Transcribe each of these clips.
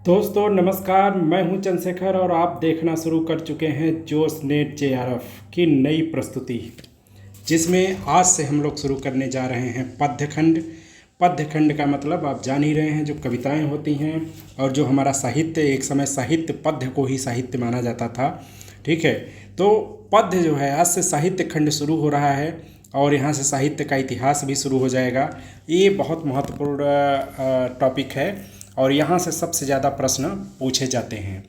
दोस्तों नमस्कार, मैं हूं चंद्रशेखर और आप देखना शुरू कर चुके हैं जोश नेट जेआरएफ की नई प्रस्तुति, जिसमें आज से हम लोग शुरू करने जा रहे हैं पद्यखंड। पद्यखंड का मतलब आप जान ही रहे हैं, जो कविताएं होती हैं और जो हमारा साहित्य, एक समय साहित्य पद्य को ही साहित्य माना जाता था। ठीक है, तो पद्य जो है आज से साहित्य खंड शुरू हो रहा है और यहाँ से साहित्य का इतिहास भी शुरू हो जाएगा। ये बहुत महत्वपूर्ण टॉपिक है और यहाँ से सबसे ज़्यादा प्रश्न पूछे जाते हैं।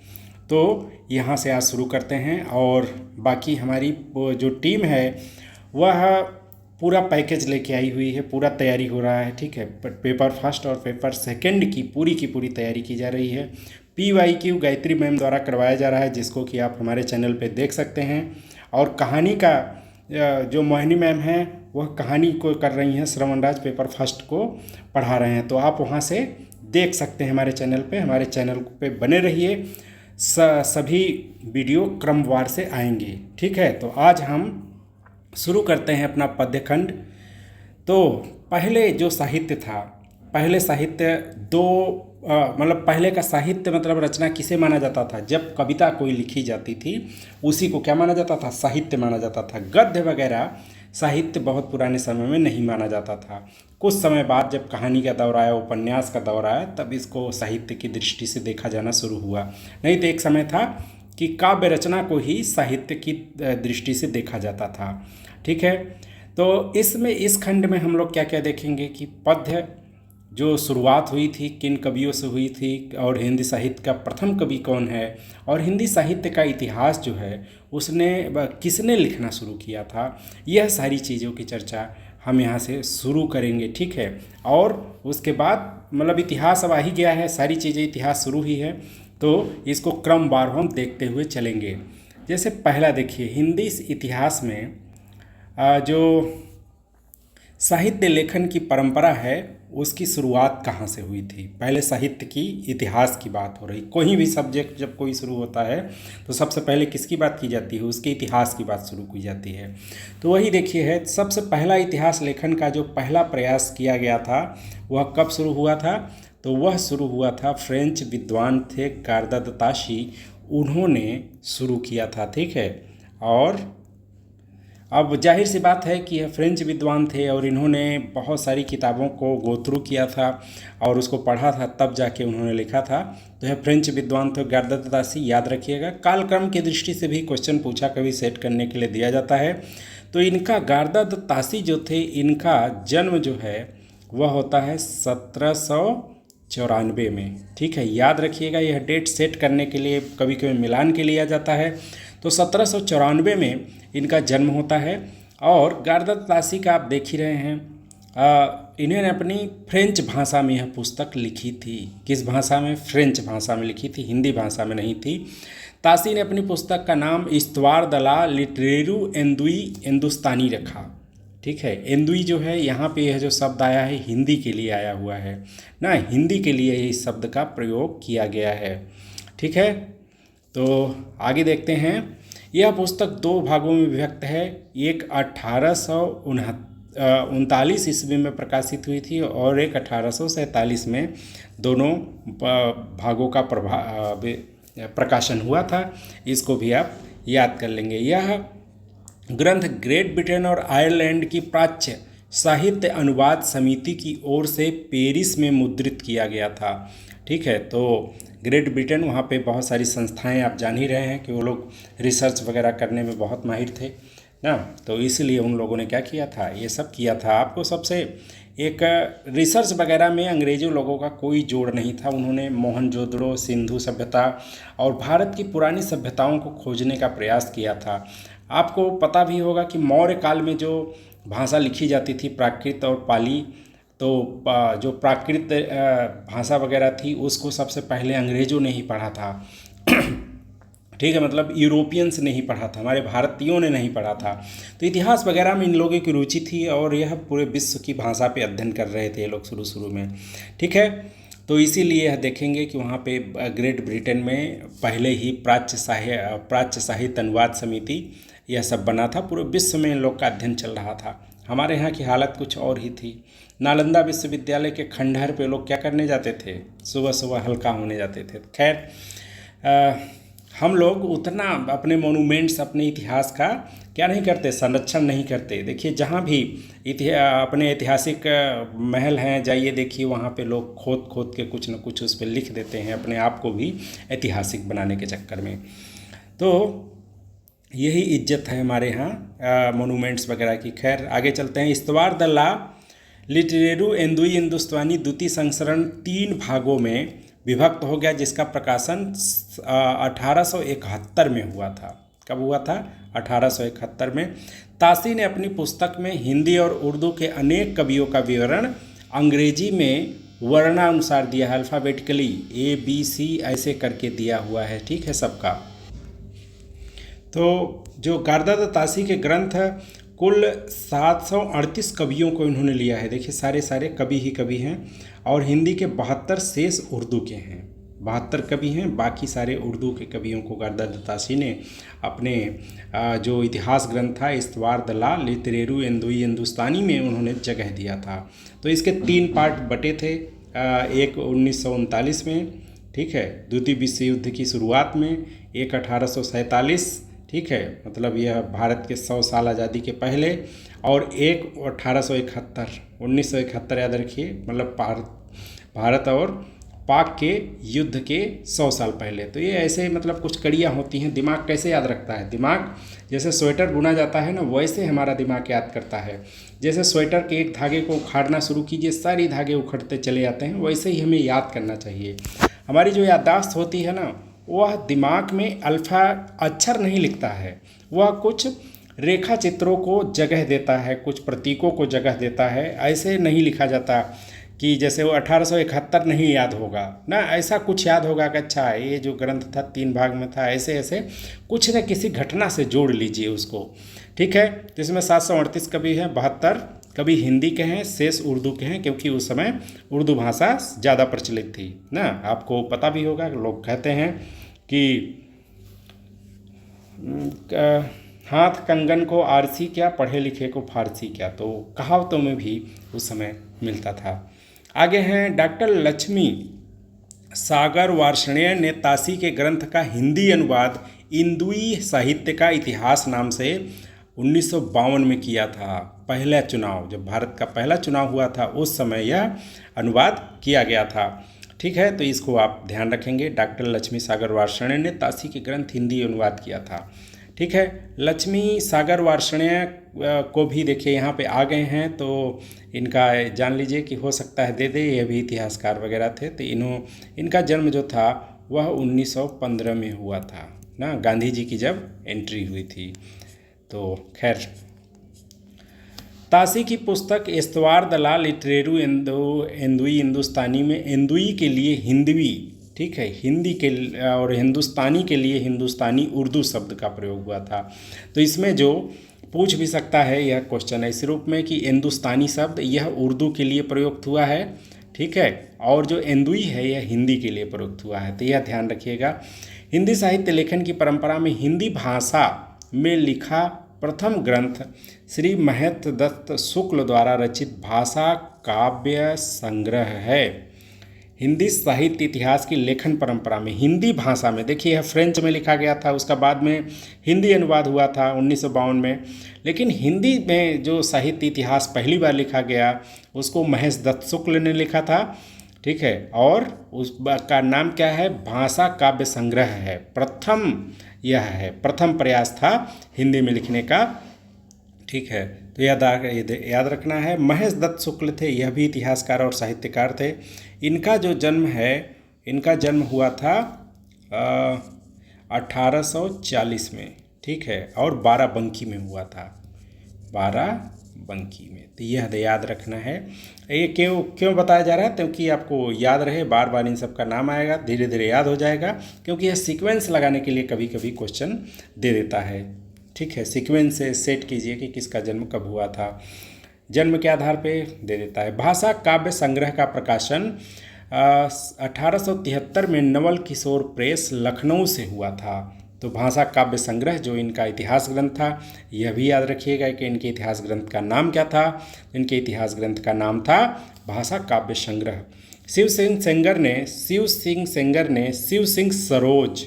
तो यहाँ से आज शुरू करते हैं और बाकी हमारी जो टीम है वह पूरा पैकेज लेके आई हुई है, पूरा तैयारी हो रहा है। ठीक है, पेपर फर्स्ट और पेपर सेकंड की पूरी तैयारी की जा रही है। PYQ गायत्री मैम द्वारा करवाया जा रहा है, जिसको कि आप हमारे चैनल पे देख सकते हैं। और कहानी का जो मोहिनी मैम हैं वह कहानी को कर रही हैं, श्रवणराज पेपर फर्स्ट को पढ़ा रहे हैं। तो आप वहाँ से देख सकते हैं हमारे चैनल पे बने रहिए। सभी वीडियो क्रमवार से आएंगे। ठीक है, तो आज हम शुरू करते हैं अपना पद्यखंड। तो पहले जो साहित्य था, पहले साहित्य मतलब पहले का साहित्य मतलब रचना किसे माना जाता था? जब कविता कोई लिखी जाती थी उसी को क्या माना जाता था? साहित्य माना जाता था। गद्य वगैरह साहित्य बहुत पुराने समय में नहीं माना जाता था। कुछ समय बाद जब कहानी का दौर आया, उपन्यास का दौर आया, तब इसको साहित्य की दृष्टि से देखा जाना शुरू हुआ। नहीं तो एक समय था कि काव्य रचना को ही साहित्य की दृष्टि से देखा जाता था। ठीक है, तो इसमें इस खंड में हम लोग क्या क्या देखेंगे कि पद्य जो शुरुआत हुई थी किन कवियों से हुई थी, और हिंदी साहित्य का प्रथम कवि कौन है, और हिंदी साहित्य का इतिहास जो है उसने किसने लिखना शुरू किया था, यह सारी चीज़ों की चर्चा हम यहाँ से शुरू करेंगे। ठीक है, और उसके बाद मतलब इतिहास अब आ ही गया है, सारी चीज़ें इतिहास शुरू ही है, तो इसको क्रमवार हम देखते हुए चलेंगे। जैसे पहला देखिए, हिंदी इतिहास में जो साहित्य लेखन की परंपरा है उसकी शुरुआत कहाँ से हुई थी? पहले साहित्य की इतिहास की बात हो रही। कोई भी सब्जेक्ट जब कोई शुरू होता है तो सबसे पहले किसकी बात की जाती है? उसके इतिहास की बात शुरू की जाती है। तो वही देखिए है, सबसे पहला इतिहास लेखन का जो पहला प्रयास किया गया था वह कब शुरू हुआ था? तो वह शुरू हुआ था, फ्रेंच विद्वान थे गार्दा द ताशी, उन्होंने शुरू किया था। ठीक है, और अब जाहिर सी बात है कि यह फ्रेंच विद्वान थे और इन्होंने बहुत सारी किताबों को गो थ्रू किया था और उसको पढ़ा था, तब जाके उन्होंने लिखा था। तो यह फ्रेंच विद्वान थे गार्दा द ताशी, याद रखिएगा। कालक्रम की दृष्टि से भी क्वेश्चन पूछा कभी सेट करने के लिए दिया जाता है। तो इनका गार्दा द ताशी जो थे, इनका जन्म जो है वह होता है 1794 में। ठीक है, याद रखिएगा, यह डेट सेट करने के लिए कभी कभी मिलान के लिए आ जाता है। तो 1794 में इनका जन्म होता है। और गार्दा द ताशी का आप देख ही रहे हैं, इन्होंने अपनी फ्रेंच भाषा में यह पुस्तक लिखी थी। किस भाषा में? फ्रेंच भाषा में लिखी थी, हिंदी भाषा में नहीं थी। ताशी ने अपनी पुस्तक का नाम इस्तवार द ला लिटरेरू एंदुई हिंदुस्तानी रखा। ठीक है, एंदुई जो है यहाँ पे यह जो शब्द आया है हिंदी के लिए आया हुआ है ना, हिंदी के लिए इस शब्द का प्रयोग किया गया है। ठीक है, तो आगे देखते हैं। यह पुस्तक दो भागों में विभक्त है। एक 1839 ईस्वी में प्रकाशित हुई थी और एक 1847 में। दोनों भागों का प्रकाशन हुआ था, इसको भी आप याद कर लेंगे। यह ग्रंथ ग्रेट ब्रिटेन और आयरलैंड की प्राच्य साहित्य अनुवाद समिति की ओर से पेरिस में मुद्रित किया गया था। ठीक है, तो ग्रेट ब्रिटेन, वहाँ पे बहुत सारी संस्थाएं आप जान ही रहे हैं कि वो लोग रिसर्च वगैरह करने में बहुत माहिर थे ना, तो इसलिए उन लोगों ने क्या किया था, ये सब किया था। आपको सबसे एक रिसर्च वगैरह में अंग्रेज़ों लोगों का कोई जोड़ नहीं था। उन्होंने मोहनजोदड़ो, सिंधु सभ्यता और भारत की पुरानी सभ्यताओं को खोजने का प्रयास किया था। आपको पता भी होगा कि मौर्य काल में जो भाषा लिखी जाती थी, प्राकृत और पाली, तो जो प्राकृत भाषा वगैरह थी उसको सबसे पहले अंग्रेज़ों ने ही पढ़ा था। ठीक है, मतलब यूरोपियंस ने ही पढ़ा था, हमारे भारतीयों ने नहीं पढ़ा था। तो इतिहास वगैरह में इन लोगों की रुचि थी और यह पूरे विश्व की भाषा पे अध्ययन कर रहे थे ये लोग शुरू में। ठीक है, तो इसीलिए यह देखेंगे कि वहाँ पे ग्रेट ब्रिटेन में पहले ही प्राच्य साहित्य अनुवाद समिति यह सब बना था। पूरे विश्व में इन लोग का अध्ययन चल रहा था। हमारे यहाँ की हालत कुछ और ही थी नालंदा विश्वविद्यालय के खंडहर पे लोग क्या करने जाते थे, सुबह सुबह हल्का होने जाते थे। खैर हम लोग उतना अपने मोनूमेंट्स, अपने इतिहास का क्या नहीं करते, संरक्षण नहीं करते। देखिए जहाँ भी अपने ऐतिहासिक महल हैं, जाइए देखिए, वहाँ पे लोग खोद खोद के कुछ न कुछ उस पर लिख देते हैं, अपने आप को भी ऐतिहासिक बनाने के चक्कर में। तो यही इज्जत है हमारे यहाँ मोनूमेंट्स वगैरह की। खैर आगे चलते हैं। इस्तवार द ला लिटरेरू एंदुई हिंदुस्तानी द्वितीय संस्करण 3 भागों में विभक्त हो गया, जिसका प्रकाशन 1871 में हुआ था। कब हुआ था? 1871 में। तासी ने अपनी पुस्तक में हिंदी और उर्दू के अनेक कवियों का विवरण अंग्रेजी में वर्णानुसार दिया है, अल्फ़ाबेटिकली ABC ऐसे करके दिया हुआ है, ठीक है सबका। तो जो गार्दाद तासी के ग्रंथ कुल 738 कवियों को इन्होंने लिया है। देखिए सारे कवि ही कवि हैं, और हिंदी के 72 शेष उर्दू के हैं। 72 कवि हैं, बाकी सारे उर्दू के कवियों को गार्दाद तासी ने अपने जो इतिहास ग्रंथ था इस्तवार द ला लिटरेरू एंदुई हिंदुस्तानी में उन्होंने जगह दिया था। तो इसके 3 पार्ट बटे थे। एक 1939 में, ठीक है, द्वितीय विश्व युद्ध की शुरुआत में। एक 1847, ठीक है, मतलब यह भारत के 100 साल आज़ादी के पहले। और एक 1871, 1971 याद रखिए, मतलब भारत और पाक के युद्ध के 100 साल पहले। तो ये ऐसे मतलब कुछ कड़ियाँ होती हैं। दिमाग कैसे याद रखता है? दिमाग जैसे स्वेटर बुना जाता है ना, वैसे हमारा दिमाग याद करता है। जैसे स्वेटर के एक धागे को उखाड़ना शुरू कीजिए, सारी धागे उखड़ते चले जाते हैं, वैसे ही हमें याद करना चाहिए। हमारी जो याददाश्त होती है ना, वह दिमाग में अल्फा अक्षर नहीं लिखता है, वह कुछ रेखा चित्रों को जगह देता है, कुछ प्रतीकों को जगह देता है। ऐसे नहीं लिखा जाता कि जैसे वो 1871 नहीं याद होगा ना, ऐसा कुछ याद होगा कि अच्छा ये जो ग्रंथ था 3 भाग में था, ऐसे ऐसे कुछ न किसी घटना से जोड़ लीजिए उसको, ठीक है। तो इसमें 738 कवि हैं, 72 कवि हिंदी के हैं, शेष उर्दू के हैं, क्योंकि उस समय उर्दू भाषा ज़्यादा प्रचलित थी ना। आपको पता भी होगा कि लोग कहते हैं कि हाथ कंगन को आरसी क्या, पढ़े लिखे को फारसी क्या। तो कहावतों में भी उस समय मिलता था। आगे हैं डॉक्टर लक्ष्मी सागर वार्ष्णेय ने तासी के ग्रंथ का हिंदी अनुवाद इंदुई साहित्य का इतिहास नाम से 1952 में किया था। पहला चुनाव, जब भारत का पहला चुनाव हुआ था उस समय यह अनुवाद किया गया था, ठीक है। तो इसको आप ध्यान रखेंगे। डॉक्टर लक्ष्मी सागर वार्ष्णेय ने तासी के ग्रंथ हिंदी अनुवाद किया था, ठीक है। लक्ष्मी सागर वार्ष्णेय को भी देखिए यहाँ पे आ गए हैं, तो इनका जान लीजिए कि हो सकता है दे दे, ये भी इतिहासकार वगैरह थे। तो इनका जन्म जो था वह 1915 में हुआ था ना, गांधी जी की जब एंट्री हुई थी। तो खैर तासी की पुस्तक इस्तवार द ला लिटरेरू एंदुई हिंदुस्तानी में एंदुई के लिए हिंदवी, ठीक है, हिंदी के और हिंदुस्तानी के लिए हिंदुस्तानी उर्दू शब्द का प्रयोग हुआ था। तो इसमें जो पूछ भी सकता है यह क्वेश्चन इस रूप में कि हिंदुस्तानी शब्द यह उर्दू के लिए प्रयुक्त हुआ है, ठीक है, और जो एंदुई है यह हिंदी के लिए प्रयुक्त हुआ है। तो यह ध्यान रखिएगा। हिंदी साहित्य लेखन की परंपरा में हिंदी भाषा में लिखा प्रथम ग्रंथ श्री महेंद्र दत्त शुक्ल द्वारा रचित भाषा काव्य संग्रह है। हिंदी साहित्य इतिहास की लेखन परंपरा में हिंदी भाषा में, देखिए यह फ्रेंच में लिखा गया था, उसका बाद में हिंदी अनुवाद हुआ था 1952 में। लेकिन हिंदी में जो साहित्य इतिहास पहली बार लिखा गया उसको महेश दत्त शुक्ल ने लिखा था, ठीक है, और उसका नाम क्या है? भाषा काव्य संग्रह है। यह है प्रथम प्रयास था हिंदी में लिखने का, ठीक है। तो याद रखना है। महेश दत्त शुक्ल थे, यह भी इतिहासकार और साहित्यकार थे। इनका जो जन्म है, इनका जन्म हुआ था 1840 में, ठीक है, और बाराबंकी में हुआ था, बाराबंकी में। तो यह याद रखना है। ये क्यों बताया जा रहा है? क्योंकि आपको याद रहे, बार बार इन सब का नाम आएगा, धीरे धीरे याद हो जाएगा, क्योंकि यह सीक्वेंस लगाने के लिए कभी कभी क्वेश्चन दे देता है, ठीक है। सीक्वेंस से सेट कीजिए कि किसका जन्म कब हुआ था, जन्म के आधार पे दे देता है। भाषा काव्य संग्रह का प्रकाशन 1873 में नवल किशोर प्रेस लखनऊ से हुआ था। तो भाषा काव्य संग्रह जो इनका इतिहास ग्रंथ था, यह भी याद रखिएगा कि इनके इतिहास ग्रंथ का नाम क्या था। इनके इतिहास ग्रंथ का नाम था भाषा काव्य संग्रह। शिव सिंह सेंगर ने शिव सिंह सरोज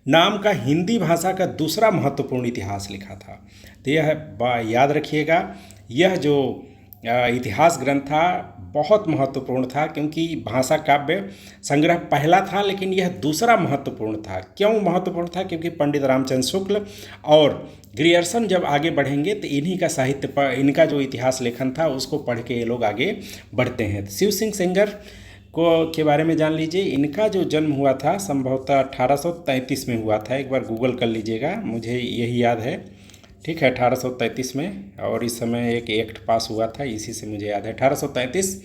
नाम का हिंदी भाषा का दूसरा महत्वपूर्ण इतिहास लिखा था। तो यह याद रखिएगा, यह जो इतिहास ग्रंथ था बहुत महत्वपूर्ण था, क्योंकि भाषा काव्य संग्रह पहला था लेकिन यह दूसरा महत्वपूर्ण था। क्यों महत्वपूर्ण था? क्योंकि पंडित रामचंद्र शुक्ल और ग्रियर्सन जब आगे बढ़ेंगे तो इन्हीं का साहित्य पर, इनका जो इतिहास लेखन था उसको पढ़ के ये लोग आगे बढ़ते हैं। शिव सिंह सेंगर को के बारे में जान लीजिए। इनका जो जन्म हुआ था संभवतः 1833 में हुआ था। एक बार गूगल कर लीजिएगा, मुझे यही याद है। ठीक है, 1833 में, और इस समय एक एक्ट पास हुआ था, इसी से मुझे याद है 1833।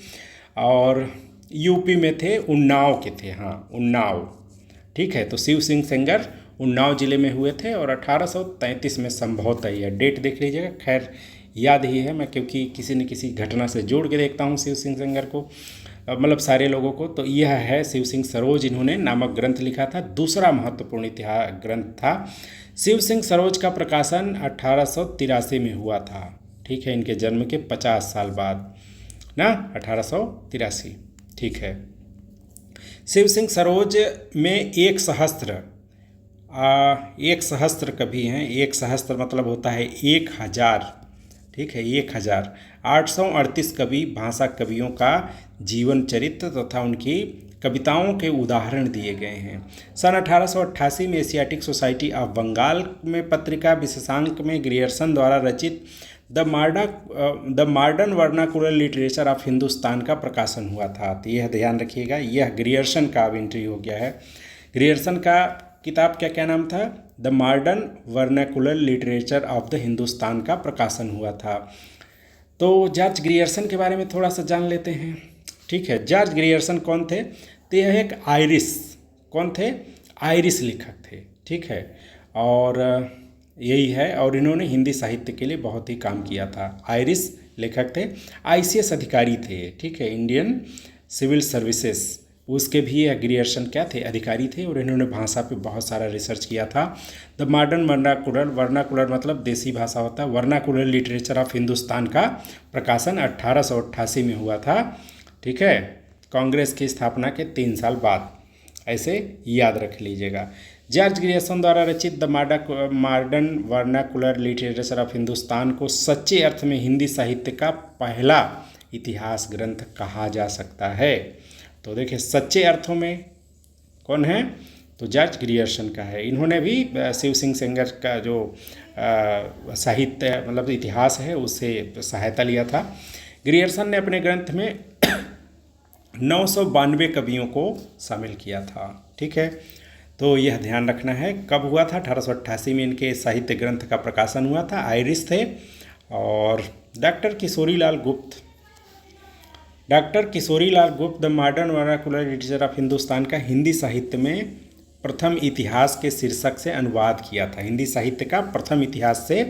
और यूपी में थे, उन्नाव के थे, हाँ उन्नाव। ठीक है, तो शिव सिंह सेंगर उन्नाव जिले में हुए थे और 1833 में संभवतः, यह डेट देख लीजिएगा। खैर याद ही है, मैं क्योंकि किसी न किसी घटना से जोड़ के देखता हूँ शिव सिंह सेंगर को, मतलब सारे लोगों को। तो यह है शिव सिंह सरोज, इन्होंने नामक ग्रंथ लिखा था, दूसरा महत्वपूर्ण इतिहास ग्रंथ था। शिव सिंह सरोज का प्रकाशन 1883 में हुआ था। ठीक है, इनके जन्म के 50 साल बाद ना, 1883। ठीक है, शिव सिंह सरोज में एक सहस्त्र कवि हैं। एक सहस्त्र मतलब होता है 1000। ठीक है, 1838 कवि भाषा कवियों का जीवन चरित्र तथा उनकी कविताओं के उदाहरण दिए गए हैं। सन 1888 में एशियाटिक सोसाइटी ऑफ बंगाल में पत्रिका विशेषांक में ग्रियर्सन द्वारा रचित the modern vernacular literature of Hindustan का प्रकाशन हुआ था। तो यह ध्यान रखिएगा, यह ग्रियर्सन का अब एंट्री हो गया है। ग्रियर्सन का किताब क्या नाम था? The modern vernacular literature of the Hindustan का प्रकाशन हुआ था। तो जॉर्ज ग्रियर्सन के बारे में थोड़ा सा जान लेते हैं। ठीक है, जॉर्ज ग्रियर्सन कौन थे? तो यह एक आयरिश लेखक थे। ठीक है, और यही है, और इन्होंने हिंदी साहित्य के लिए बहुत ही काम किया था। आयरिश लेखक थे, ICS अधिकारी थे। ठीक है, इंडियन सिविल सर्विसेज, उसके भी ग्रियर्सन क्या थे? अधिकारी थे, और इन्होंने भाषा पे बहुत सारा रिसर्च किया था। द मॉडर्न वर्नाकुलर मतलब देसी भाषा होता है, वर्नाकुलर लिटरेचर ऑफ हिंदुस्तान का प्रकाशन 1888 में हुआ था। ठीक है, कांग्रेस की स्थापना के 3 साल बाद, ऐसे याद रख लीजिएगा। जॉर्ज ग्रियर्सन द्वारा रचित the modern vernacular literature of Hindustan को सच्चे अर्थ में हिंदी साहित्य का पहला इतिहास ग्रंथ कहा जा सकता है। तो देखिए, सच्चे अर्थों में कौन है? तो जॉर्ज ग्रियर्सन का है। इन्होंने भी शिव सिंह सेंगर का जो साहित्य मतलब इतिहास है उससे सहायता लिया था। ग्रियर्सन ने अपने ग्रंथ में 992 कवियों को शामिल किया था। ठीक है, तो यह ध्यान रखना है। कब हुआ था? 1888 में इनके साहित्य ग्रंथ का प्रकाशन हुआ था। आयरिश थे। और डॉक्टर किशोरी लाल गुप्त the modern vernacular literature of Hindustan का हिंदी साहित्य में प्रथम इतिहास के शीर्षक से अनुवाद किया था। हिंदी साहित्य का प्रथम इतिहास से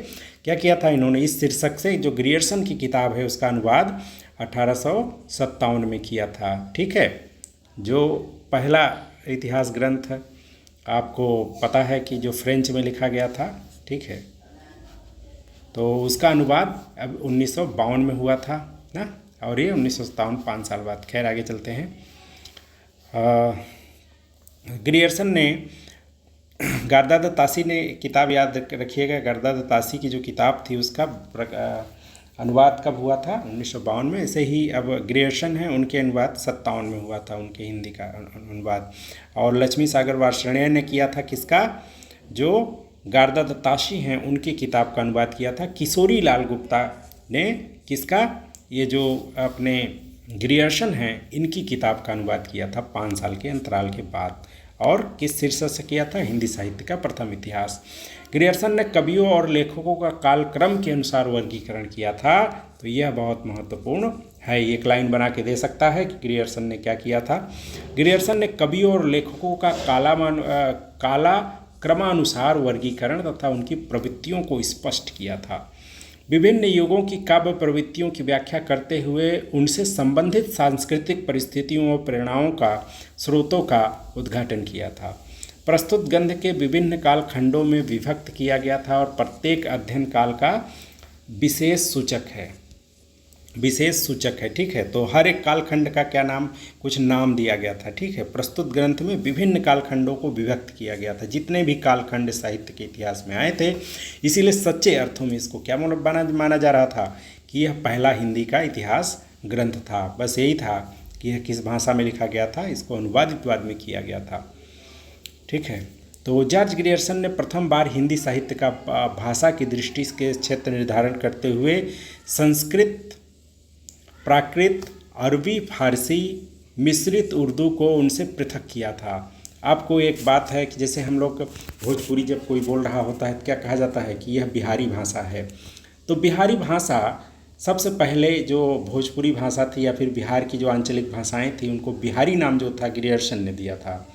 क्या किया था इन्होंने? इस शीर्षक से जो ग्रियर्सन की किताब है उसका अनुवाद 1857 में किया था। ठीक है, जो पहला इतिहास ग्रंथ आपको पता है कि जो फ्रेंच में लिखा गया था। ठीक है, तो उसका अनुवाद अब 1952 में हुआ था ना, और ये 1957, 5 साल बाद। खैर आगे चलते हैं। ग्रियर्सन ने गारदा द तासी ने किताब याद रखिएगा, गारदा द तासी की जो किताब थी उसका अनुवाद कब हुआ था? 1952 में। ऐसे ही अब ग्रियर्सन है, उनके अनुवाद 57 में हुआ था, उनके हिंदी का अनुवाद। और लक्ष्मी सागर वार्ष्णेय ने किया था किसका? जो गारदा द तासी हैं उनकी किताब का अनुवाद किया था। किशोरी लाल गुप्ता ने किसका? ये जो अपने ग्रियर्सन हैं इनकी किताब का अनुवाद किया था 5 साल के अंतराल के बाद। और किस शीर्षक से किया था? हिंदी साहित्य का प्रथम इतिहास। ग्रियर्सन ने कवियों और लेखकों का कालक्रम के अनुसार वर्गीकरण किया था। तो यह बहुत महत्वपूर्ण है, एक लाइन बना के दे सकता है कि ग्रियर्सन ने क्या किया था। ग्रियर्सन ने कवियों और लेखकों का काला क्रमानुसार वर्गीकरण तथा उनकी प्रवृत्तियों को स्पष्ट किया था। विभिन्न युगों की काव्य प्रवृत्तियों की व्याख्या करते हुए उनसे संबंधित सांस्कृतिक परिस्थितियों और प्रेरणाओं का स्रोतों का उद्घाटन किया था। प्रस्तुत ग्रंथ के विभिन्न कालखंडों में विभक्त किया गया था और प्रत्येक अध्ययन काल का विशेष सूचक है। ठीक है, तो हर एक कालखंड का क्या नाम, कुछ नाम दिया गया था। ठीक है, प्रस्तुत ग्रंथ में विभिन्न कालखंडों को विभक्त किया गया था, जितने भी कालखंड साहित्य के इतिहास में आए थे। इसीलिए सच्चे अर्थों में इसको क्या माना जा रहा था कि यह पहला हिंदी का इतिहास ग्रंथ था। बस यही था कि यह किस भाषा में लिखा गया था, इसको अनुवादित बाद में किया गया था। ठीक है, तो जॉर्ज ग्रियर्सन ने प्रथम बार हिंदी साहित्य का भाषा की दृष्टि के क्षेत्र निर्धारण करते हुए संस्कृत, प्राकृत, अरबी, फारसी, मिश्रित उर्दू को उनसे पृथक किया था। आपको एक बात है कि जैसे हम लोग भोजपुरी जब कोई बोल रहा होता है तो क्या कहा जाता है कि यह बिहारी भाषा है। तो बिहारी भाषा सबसे पहले जो भोजपुरी भाषा थी या फिर बिहार की जो आंचलिक भाषाएं थी, उनको बिहारी नाम जो था ग्रियर्सन ने दिया था।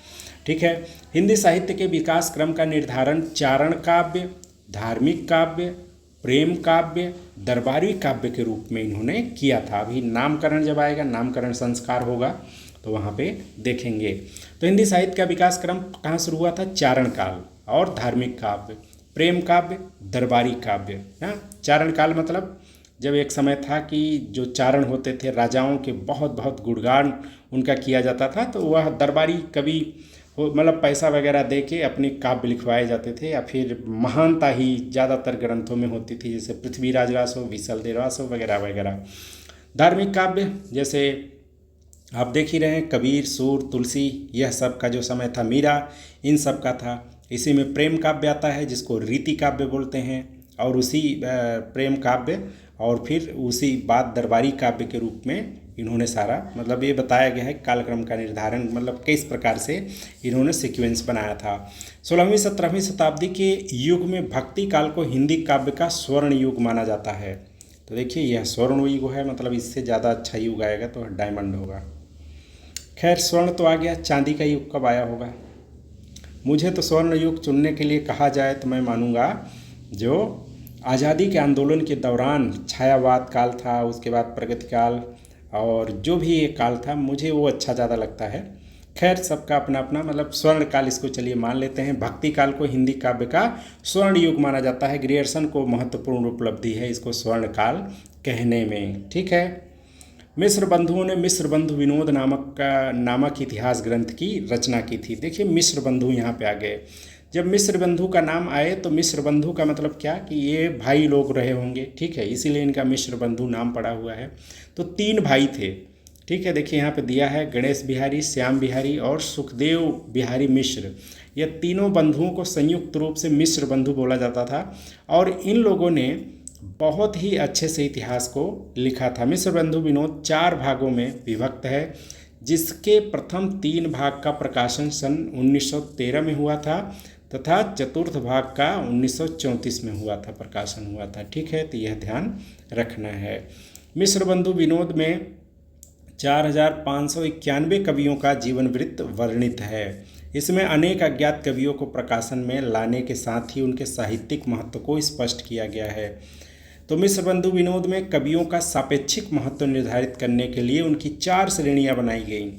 ठीक है, हिंदी साहित्य के विकास क्रम का निर्धारण चारण काव्य, धार्मिक काव्य, प्रेम काव्य, दरबारी काव्य के रूप में इन्होंने किया था। अभी नामकरण जब आएगा, नामकरण संस्कार होगा तो वहाँ पे देखेंगे। तो हिंदी साहित्य का विकास क्रम कहाँ शुरू हुआ था? चारण काल और धार्मिक काव्य, प्रेम काव्य, दरबारी काव्य। हाँ, चारण काल मतलब जब एक समय था कि जो चारण होते थे राजाओं के बहुत बहुत गुणगान उनका किया जाता था, तो वह दरबारी कवि मतलब पैसा वगैरह दे के अपनी काव्य लिखवाए जाते थे, या फिर महानता ही ज़्यादातर ग्रंथों में होती थी, जैसे पृथ्वीराज रासो, विशलदेव रासो वगैरह वगैरह। धार्मिक काव्य जैसे आप देख ही रहे हैं, कबीर, सूर, तुलसी, यह सब का जो समय था, मीरा, इन सब का था। इसी में प्रेम काव्य आता है जिसको रीति काव्य बोलते हैं, और उसी प्रेम काव्य और फिर उसी बाद दरबारी काव्य के रूप में इन्होंने सारा मतलब ये बताया गया है कालक्रम का निर्धारण, मतलब किस प्रकार से इन्होंने सीक्वेंस बनाया था। 16वीं 17वीं शताब्दी के युग में भक्ति काल को हिंदी काव्य का स्वर्ण युग माना जाता है। तो देखिए यह स्वर्ण युग है, मतलब इससे ज़्यादा अच्छा युग आएगा तो डायमंड होगा। खैर स्वर्ण तो आ गया, चांदी का युग कब आया होगा? मुझे तो स्वर्ण युग चुनने के लिए कहा जाए तो मैं मानूंगा जो आज़ादी के आंदोलन के दौरान छायावाद काल था, उसके बाद प्रगति काल, और जो भी ये काल था मुझे वो अच्छा ज़्यादा लगता है। खैर सबका अपना अपना मतलब स्वर्ण काल इसको चलिए मान लेते हैं। भक्ति काल को हिंदी काव्य का स्वर्ण युग माना जाता है। ग्रियर्सन को महत्वपूर्ण उपलब्धि है इसको स्वर्ण काल कहने में। ठीक है, मिस्र बंधुओं ने मिस्र बंधु विनोद नामक इतिहास ग्रंथ की रचना की थी। देखिए मिस्र बंधु यहाँ पे आ गए। जब मिस्र बंधु का नाम आए तो मिस्र बंधु का मतलब क्या कि ये भाई लोग रहे होंगे। ठीक है, इसीलिए इनका मिस्र बंधु नाम पड़ा हुआ है। तो 3 भाई थे। ठीक है, देखिए यहाँ पे दिया है गणेश बिहारी, श्याम बिहारी और सुखदेव बिहारी मिश्र। ये तीनों बंधुओं को संयुक्त रूप से मिस्र बंधु बोला जाता था, और इन लोगों ने बहुत ही अच्छे से इतिहास को लिखा था। मिस्र बंधु विनोद 4 भागों में विभक्त है, जिसके प्रथम 3 भाग का प्रकाशन सन 1913 में हुआ था तथा चतुर्थ भाग का 1934 में हुआ था, प्रकाशन हुआ था। ठीक है, तो यह ध्यान रखना है। मिस्र बंधु विनोद में 4591 कवियों का जीवन वृत्त वर्णित है। इसमें अनेक अज्ञात कवियों को प्रकाशन में लाने के साथ ही उनके साहित्यिक महत्व को स्पष्ट किया गया है। तो मिस्र बंधु विनोद में कवियों का सापेक्षिक महत्व निर्धारित करने के लिए उनकी 4 श्रेणियां बनाई गई।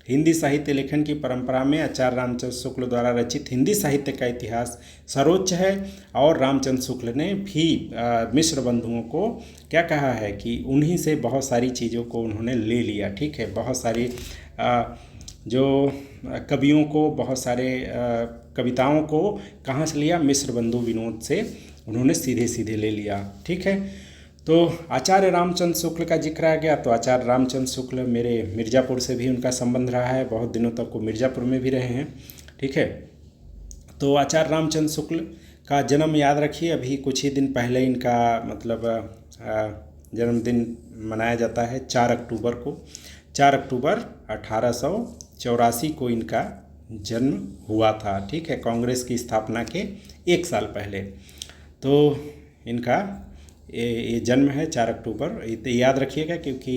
हिंदी साहित्य लेखन की परंपरा में आचार्य रामचंद्र शुक्ल द्वारा रचित हिंदी साहित्य का इतिहास सर्वोच्च है, और रामचंद्र शुक्ल ने भी मिस्र बंधुओं को क्या कहा है कि उन्हीं से बहुत सारी चीज़ों को उन्होंने ले लिया। ठीक है, बहुत सारी जो कवियों को, बहुत सारे कविताओं को कहाँ से लिया? मिस्र बंधु विनोद से उन्होंने सीधे सीधे ले लिया। ठीक है, तो आचार्य रामचंद्र शुक्ल का जिक्र आ गया, तो आचार्य रामचंद्र शुक्ल मेरे मिर्ज़ापुर से भी उनका संबंध रहा है, बहुत दिनों तक वो मिर्ज़ापुर में भी रहे हैं। ठीक है, तो आचार्य रामचंद्र शुक्ल का जन्म याद रखिए, अभी कुछ ही दिन पहले इनका मतलब जन्मदिन मनाया जाता है 4 अक्टूबर को। 4 अक्टूबर 1884 को इनका जन्म हुआ था। ठीक है, कांग्रेस की स्थापना के 1 साल पहले तो इनका ये जन्म है 4 अक्टूबर। याद रखिएगा क्योंकि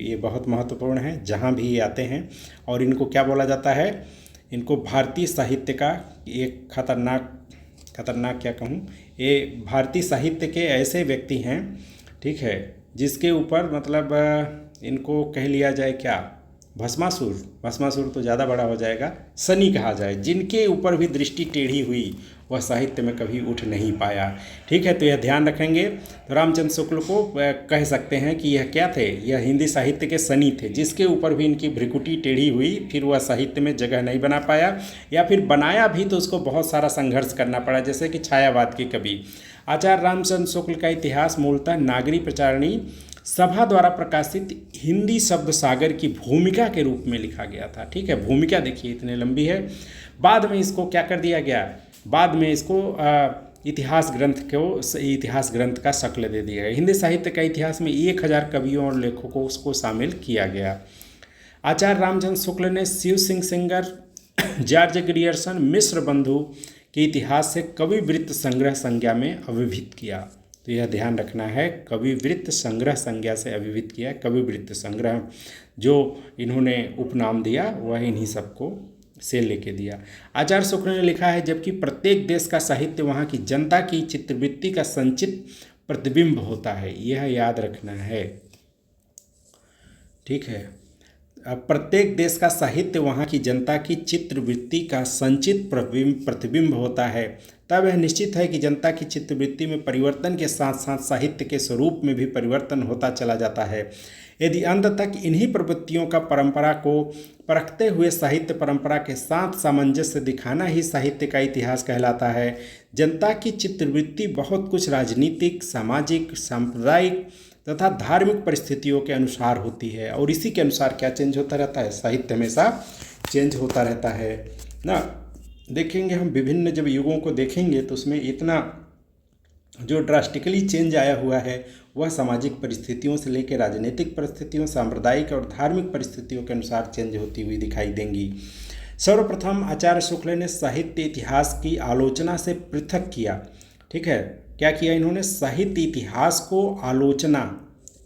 ये बहुत महत्वपूर्ण है जहाँ भी ये आते हैं। और इनको क्या बोला जाता है? इनको भारतीय साहित्य का एक खतरनाक क्या कहूँ, ये भारतीय साहित्य के ऐसे व्यक्ति हैं, ठीक है, जिसके ऊपर मतलब इनको कह लिया जाए क्या, भस्मासुर, भस्मासुर तो ज़्यादा बड़ा हो जाएगा, शनि कहा जाए, जिनके ऊपर भी दृष्टि टेढ़ी हुई वह साहित्य में कभी उठ नहीं पाया। ठीक है, तो यह ध्यान रखेंगे। तो रामचंद्र शुक्ल को कह सकते हैं कि यह क्या थे, यह हिंदी साहित्य के शनि थे, जिसके ऊपर भी इनकी भ्रिकुटी टेढ़ी हुई, फिर वह साहित्य में जगह नहीं बना पाया, या फिर बनाया भी तो उसको बहुत सारा संघर्ष करना पड़ा, जैसे कि छायावाद के कवि। आचार्य रामचंद्र शुक्ल का इतिहास मूलतः नागरी प्रचारणी सभा द्वारा प्रकाशित हिंदी शब्द सागर की भूमिका के रूप में लिखा गया था। ठीक है, भूमिका देखिए इतनी लंबी है। बाद में इसको क्या कर दिया गया, बाद में इसको इतिहास ग्रंथ का शक्ल दे दिया गया। हिंदी साहित्य का इतिहास में 1000 कवियों और लेखकों को शामिल किया गया। आचार्य रामचंद्र शुक्ल ने शिव सिंह सेंगर, जॉर्ज ग्रियर्सन, मिश्र बंधु के इतिहास से कवि वृत्त संग्रह संज्ञा में अभिहित किया। तो यह ध्यान रखना है, कवि वृत्त संग्रह संज्ञा से अभिहित किया। कवि वृत्त संग्रह जो इन्होंने उपनाम दिया वह इन्हीं सबको से लेके दिया। आचार्य शुक्ल ने लिखा है, जबकि प्रत्येक देश का साहित्य वहाँ की जनता की चित्रवृत्ति का संचित प्रतिबिंब होता है, यह याद रखना है। ठीक है, प्रत्येक देश का साहित्य वहाँ की जनता की चित्रवृत्ति का संचित प्रतिबिंब होता है, तब यह निश्चित है कि जनता की चित्रवृत्ति में परिवर्तन के साथ साथ साहित्य के स्वरूप में भी परिवर्तन होता चला जाता है। यदि अंत तक इन्हीं प्रवृत्तियों का परंपरा को परखते हुए साहित्य परंपरा के साथ सामंजस्य दिखाना ही साहित्य का इतिहास कहलाता है। जनता की चित्रवृत्ति बहुत कुछ राजनीतिक, सामाजिक, सांप्रदायिक तथा धार्मिक परिस्थितियों के अनुसार होती है, और इसी के अनुसार क्या चेंज होता रहता है, साहित्य हमेशा चेंज होता रहता है ना। देखेंगे हम विभिन्न जब युगों को देखेंगे तो उसमें इतना जो ड्रास्टिकली चेंज आया हुआ है वह सामाजिक परिस्थितियों से लेकर राजनीतिक परिस्थितियों, सांप्रदायिक और धार्मिक परिस्थितियों के अनुसार चेंज होती हुई दिखाई देंगी। सर्वप्रथम आचार्य शुक्ल ने साहित्य इतिहास की आलोचना से पृथक किया। ठीक है, क्या किया इन्होंने, साहित्य इतिहास को आलोचना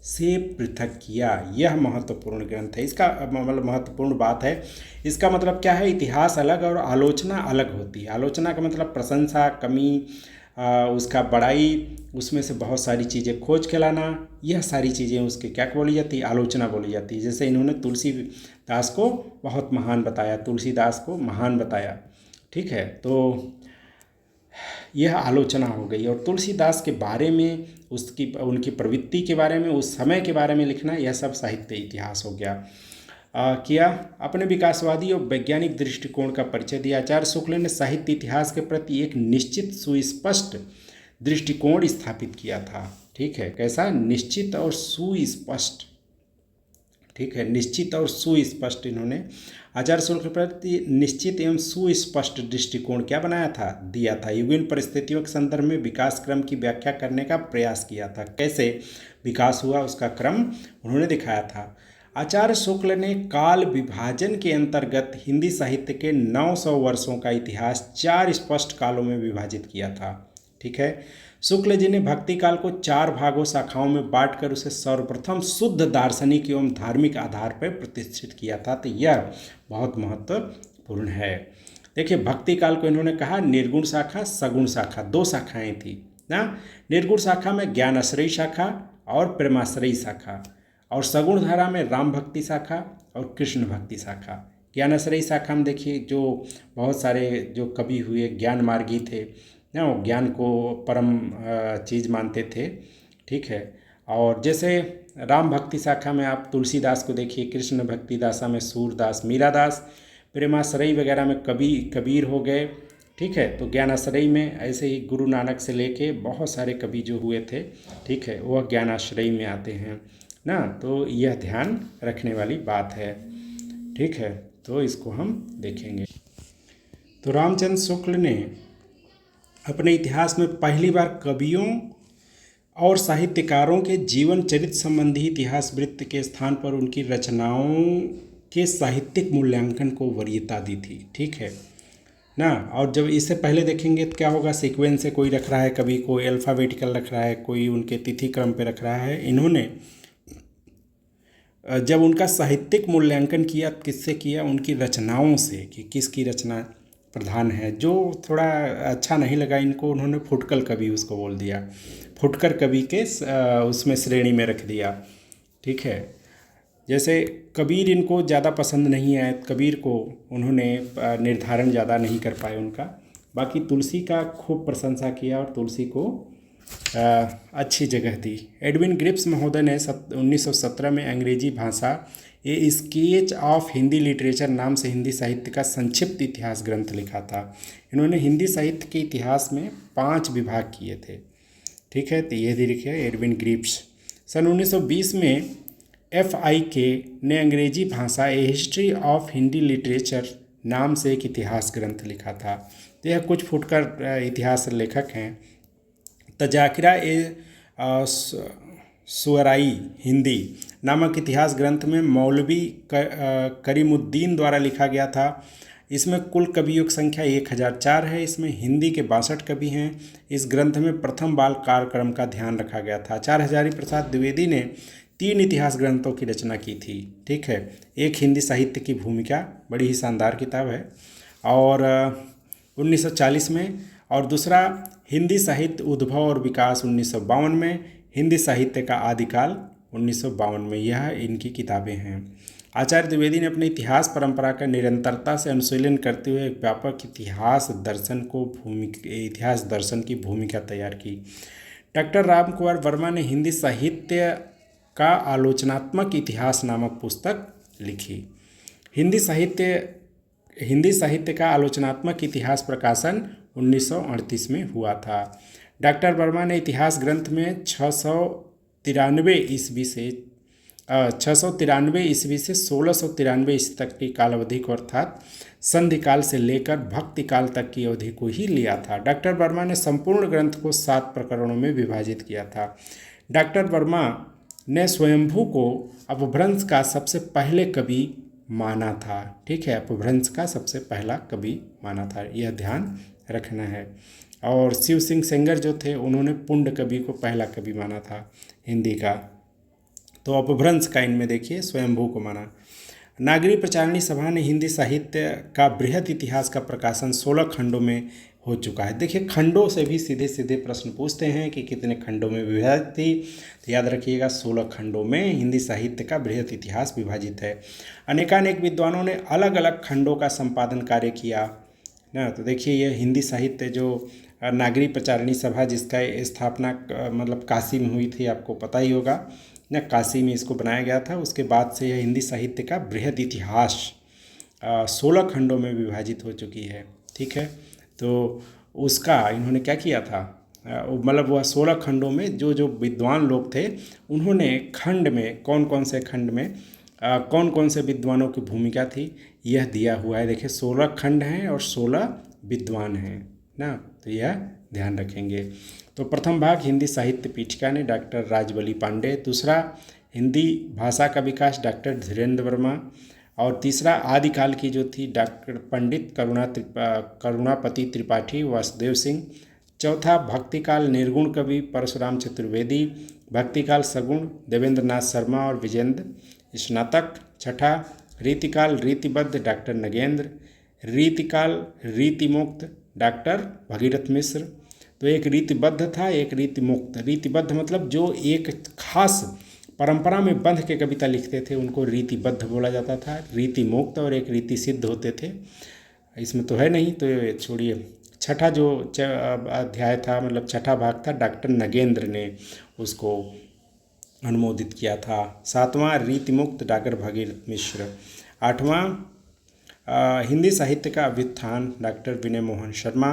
से पृथक किया। यह महत्वपूर्ण ग्रंथ है, इसका मतलब महत्वपूर्ण बात है। इसका मतलब क्या है, इतिहास अलग और आलोचना अलग होती है। आलोचना का मतलब प्रशंसा, कमी, उसका बड़ाई, उसमें से बहुत सारी चीज़ें खोज के लाना, यह सारी चीज़ें उसके क्या बोली जाती है, आलोचना बोली जाती है। जैसे इन्होंने तुलसीदास को बहुत महान बताया, तुलसीदास को महान बताया। ठीक है, तो यह आलोचना हो गई। और तुलसीदास के बारे में, उनकी प्रवृत्ति के बारे में, उस समय के बारे में लिखना, यह सब साहित्य इतिहास हो गया। किया अपने विकासवादी और वैज्ञानिक दृष्टिकोण का परिचय दिया। आचार्य शुक्ल ने साहित्य इतिहास के प्रति एक निश्चित सुस्पष्ट दृष्टिकोण स्थापित किया था। ठीक है, कैसा, निश्चित और सुस्पष्ट। ठीक है, निश्चित और सुस्पष्ट इन्होंने आचार्य शुक्ल के प्रति निश्चित एवं सुस्पष्ट दृष्टिकोण क्या बनाया था, दिया था। विभिन्न परिस्थितियों के संदर्भ में विकास क्रम की व्याख्या करने का प्रयास किया था। कैसे विकास हुआ उसका क्रम उन्होंने दिखाया था। आचार्य शुक्ल ने काल विभाजन के अंतर्गत हिंदी साहित्य के 900 वर्षों का इतिहास 4 स्पष्ट कालों में विभाजित किया था। ठीक है, शुक्ल जी ने भक्ति काल को 4 भागों शाखाओं में बांटकर उसे सर्वप्रथम शुद्ध दार्शनिक एवं धार्मिक आधार पर प्रतिष्ठित किया था। तो यह बहुत महत्वपूर्ण है। देखिए, भक्ति काल को इन्होंने कहा निर्गुण शाखा, सगुण शाखा, 2 शाखाएं थी ना। निर्गुण शाखा में ज्ञानाश्रयी शाखा और प्रेमाश्रयी शाखा, और सगुण धारा में राम भक्ति शाखा और कृष्ण भक्ति शाखा। ज्ञानाश्रयी शाखा में देखिए जो बहुत सारे जो कवि हुए ज्ञान मार्गी थे ना, वो ज्ञान को परम चीज़ मानते थे। ठीक है, और जैसे राम भक्ति शाखा में आप तुलसीदास को देखिए, कृष्ण भक्ति दासा में सूरदास, मीरादास, प्रेमाश्रयी वगैरह में कबीर हो गए। ठीक है, तो ज्ञानाश्रयी में ऐसे ही गुरु नानक से लेके बहुत सारे कवि जो हुए थे, ठीक है, वह ज्ञानाश्रयी में आते हैं ना। तो यह ध्यान रखने वाली बात है। ठीक है, तो इसको हम देखेंगे। तो रामचंद्र शुक्ल ने अपने इतिहास में पहली बार कवियों और साहित्यकारों के जीवन चरित्र संबंधी इतिहास वृत्त के स्थान पर उनकी रचनाओं के साहित्यिक मूल्यांकन को वरीयता दी थी। ठीक है ना। और जब इससे पहले देखेंगे तो क्या होगा, सीक्वेंस से कोई रख रहा है, कभी कोई अल्फ़ाबेटिकल रख रहा है, कोई उनके तिथि क्रम पे रख रहा है। इन्होंने जब उनका साहित्यिक मूल्यांकन किया, किससे किया, उनकी रचनाओं से, कि किसकी रचना प्रधान है। जो थोड़ा अच्छा नहीं लगा इनको, उन्होंने फुटकल कवि उसको बोल दिया, फुटकर कवि के उसमें श्रेणी में रख दिया। ठीक है, जैसे कबीर इनको ज़्यादा पसंद नहीं आए, कबीर को उन्होंने निर्धारण ज़्यादा नहीं कर पाए उनका। बाकी तुलसी का खूब प्रशंसा किया और तुलसी को अच्छी जगह दी। एडविन ग्रिप्स महोदय ने 1917 में अंग्रेजी भाषा ए स्केच ऑफ हिंदी लिटरेचर नाम से हिंदी साहित्य का संक्षिप्त इतिहास ग्रंथ लिखा था। इन्होंने हिंदी साहित्य के इतिहास में 5 विभाग किए थे। ठीक है, तो ये लिखे एडविन ग्रिप्स। सन 1920 में FIK ने अंग्रेजी भाषा ए हिस्ट्री ऑफ हिंदी लिटरेचर नाम से एक इतिहास ग्रंथ लिखा था। तो यह कुछ फुटकर इतिहास लेखक हैं। तजाकिरा सुअराई हिंदी नामक इतिहास ग्रंथ में मौलवी करीमुद्दीन द्वारा लिखा गया था। इसमें कुल कवियों की संख्या 1004 है। इसमें हिंदी के 62 कवि हैं। इस ग्रंथ में प्रथम बाल कार्यक्रम का ध्यान रखा गया था। आचार्य हजारी प्रसाद द्विवेदी ने 3 इतिहास ग्रंथों की रचना की थी। ठीक है, एक हिंदी साहित्य की भूमिका, बड़ी ही शानदार किताब है, और 1940 में, और दूसरा हिंदी साहित्य उद्भव और विकास 1952 में, हिंदी साहित्य का आदिकाल 1952 में। यह इनकी किताबें हैं। आचार्य द्विवेदी ने अपने इतिहास परंपरा का निरंतरता से अनुशीलन करते हुए एक व्यापक इतिहास दर्शन की भूमिका तैयार की। डॉक्टर राम कुमार वर्मा ने हिंदी साहित्य का आलोचनात्मक इतिहास नामक पुस्तक लिखी। हिंदी साहित्य का आलोचनात्मक इतिहास प्रकाशन 1938 में हुआ था। डॉक्टर वर्मा ने इतिहास ग्रंथ में 693 ईस्वी से 1693 ईस्वी तक की कालावधि को, अर्थात संधि काल से लेकर भक्ति काल तक की अवधि को ही लिया था। डॉक्टर वर्मा ने संपूर्ण ग्रंथ को 7 प्रकरणों में विभाजित किया था। डॉक्टर वर्मा ने स्वयंभू को अपभ्रंश का सबसे पहले कवि माना था। ठीक है, अपभ्रंश का सबसे पहला कवि माना था, यह ध्यान रखना है। और शिव सिंह सेंगर जो थे, उन्होंने पुंड कवि को पहला कवि माना था हिंदी का। तो अपभ्रंश का इनमें देखिए स्वयंभू को माना। नागरी प्रचारणी सभा ने हिंदी साहित्य का बृहद इतिहास का प्रकाशन 16 खंडों में हो चुका है। देखिए, खंडों से भी सीधे सीधे प्रश्न पूछते हैं कि कितने खंडों में विभाजित थी, तो याद रखिएगा 16 खंडों में हिंदी साहित्य का बृहद इतिहास विभाजित है। अनेकानेक विद्वानों ने अलग अलग खंडों का संपादन कार्य किया ना। तो देखिए, यह हिंदी साहित्य जो नागरी प्रचारणी सभा, जिसका स्थापना मतलब काशी में हुई थी, आपको पता ही होगा ना, काशी में इसको बनाया गया था। उसके बाद से यह हिंदी साहित्य का बृहद इतिहास 16 खंडों में विभाजित हो चुकी है। ठीक है, तो उसका इन्होंने क्या किया था, मतलब वह 16 खंडों में जो विद्वान लोग थे, उन्होंने खंड में कौन कौन से खंड में कौन कौन से विद्वानों की भूमिका थी, यह दिया हुआ है। देखिए, 16 खंड हैं और 16 विद्वान हैं ना, तो यह ध्यान रखेंगे। तो प्रथम भाग हिंदी साहित्य पीठिका ने डॉक्टर राजबली पांडे, दूसरा हिंदी भाषा का विकास डॉक्टर धीरेन्द्र वर्मा, और तीसरा आदिकाल की जो थी डॉक्टर पंडित करुणापति त्रिपाठी वासुदेव सिंह, चौथा भक्तिकाल निर्गुण कवि परशुराम चतुर्वेदी, भक्तिकाल सगुण देवेंद्र नाथ शर्मा और विजेंद्र स्नातक, छठा रीतिकाल रीतिबद्ध डॉक्टर नगेंद्र, रीतिकाल रीतिमुक्त डॉक्टर भगीरथ मिश्र। तो एक रीतिबद्ध था, एक रीतिमुक्त। रीतिबद्ध मतलब जो एक खास परंपरा में बंध के कविता लिखते थे, उनको रीतिबद्ध बोला जाता था। रीतिमुक्त और एक रीति सिद्ध होते थे, इसमें तो है नहीं, तो छोड़िए। छठा जो अध्याय था, मतलब छठा भाग था, डॉक्टर नगेंद्र ने उसको अनुमोदित किया था। सातवां रीतिमुक्त डॉक्टर भगीरथ मिश्र। आठवां हिंदी साहित्य का अभ्युत्थान डॉक्टर विनय मोहन शर्मा।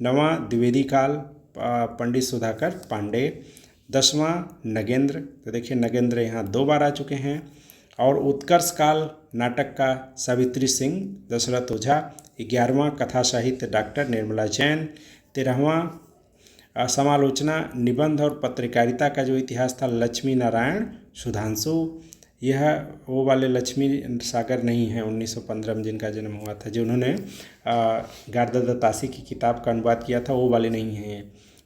नवां द्विवेदी काल पंडित सुधाकर पांडे। 10वां नगेंद्र, तो देखिए नगेंद्र यहाँ 2 बार आ चुके हैं। और उत्कर्ष काल नाटक का सावित्री सिंह दशरथ ओझा। 11वां कथा साहित्य डॉक्टर निर्मला जैन। 13वां समालोचना निबंध और पत्रकारिता का जो इतिहास था लक्ष्मी नारायण सुधांशु। यह वो वाले लक्ष्मी सागर नहीं है 1915 में जिनका जन्म हुआ था, जिन्होंने गार्दा दत्तासी की किताब का अनुवाद किया था, वो वाले नहीं हैं।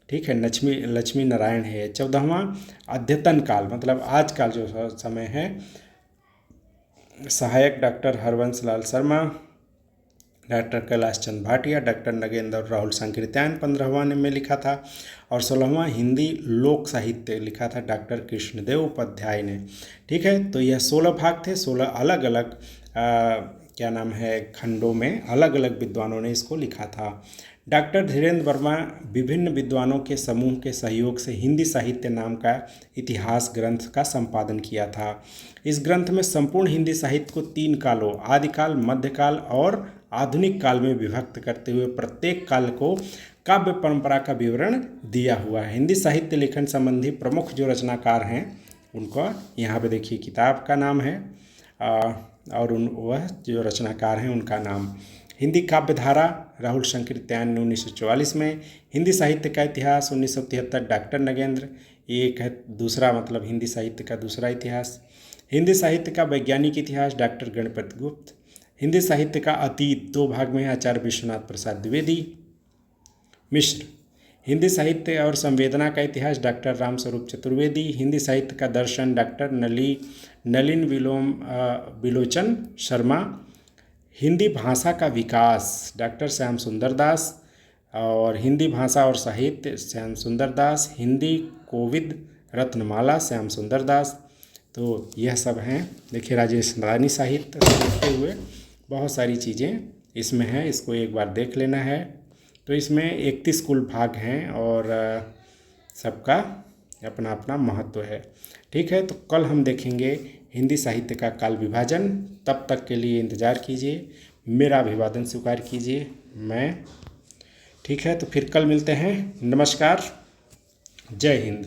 ठीक है, लक्ष्मी नारायण है। 14वां अद्यतन काल, मतलब आज का जो समय है, सहायक doctor Harvansh Lal Sharma. Doctor Kailash Chandra Bhatia, doctor Nagendra Rahul संकीर्त्यायन 15वां में लिखा था, और 16वां हिंदी लोक साहित्य लिखा था डॉक्टर कृष्णदेव उपाध्याय ने। ठीक है, तो यह 16 भाग थे, 16 अलग अलग क्या नाम है खंडों में अलग अलग विद्वानों ने इसको लिखा था। डॉक्टर धीरेन्द्र वर्मा विभिन्न विद्वानों के समूह के सहयोग से हिंदी साहित्य नाम का इतिहास ग्रंथ का संपादन किया था। इस ग्रंथ में संपूर्ण हिंदी साहित्य को 3 कालों आदिकाल, मध्यकाल और आधुनिक काल में विभक्त करते हुए प्रत्येक काल को काव्य परंपरा का विवरण दिया हुआ है। हिंदी साहित्य लेखन संबंधी प्रमुख जो रचनाकार हैं उनका यहाँ पे देखिए किताब का नाम है और वह जो रचनाकार हैं उनका नाम। हिंदी काव्य धारा राहुल संकीर्त्यायन ने 1944 में, हिंदी साहित्य का इतिहास 1973 डॉक्टर नगेंद्र, एक है दूसरा मतलब हिंदी साहित्य का दूसरा इतिहास। हिंदी साहित्य का वैज्ञानिक इतिहास डॉक्टर गणपति गुप्त। हिंदी साहित्य का अतीत 2 भाग में आचार्य विश्वनाथ प्रसाद द्विवेदी मिश्र। हिंदी साहित्य और संवेदना का इतिहास डॉक्टर रामस्वरूप चतुर्वेदी। हिंदी साहित्य का दर्शन डॉक्टर नलिन विलोचन शर्मा। हिंदी भाषा का विकास डॉक्टर श्याम सुंदर दास, और हिंदी भाषा और साहित्य श्याम सुंदर दास। हिंदी कोविद रत्नमाला श्याम सुंदर दास। तो यह सब हैं, देखिए राजेश रानी साहित्य देखते हुए बहुत सारी चीज़ें इसमें हैं, इसको एक बार देख लेना है। तो इसमें 31 कुल भाग हैं और सबका अपना अपना महत्व है। ठीक है, तो कल हम देखेंगे हिंदी साहित्य का काल विभाजन। तब तक के लिए इंतज़ार कीजिए, मेरा अभिवादन स्वीकार कीजिए। ठीक है, तो फिर कल मिलते हैं। नमस्कार, जय हिंद।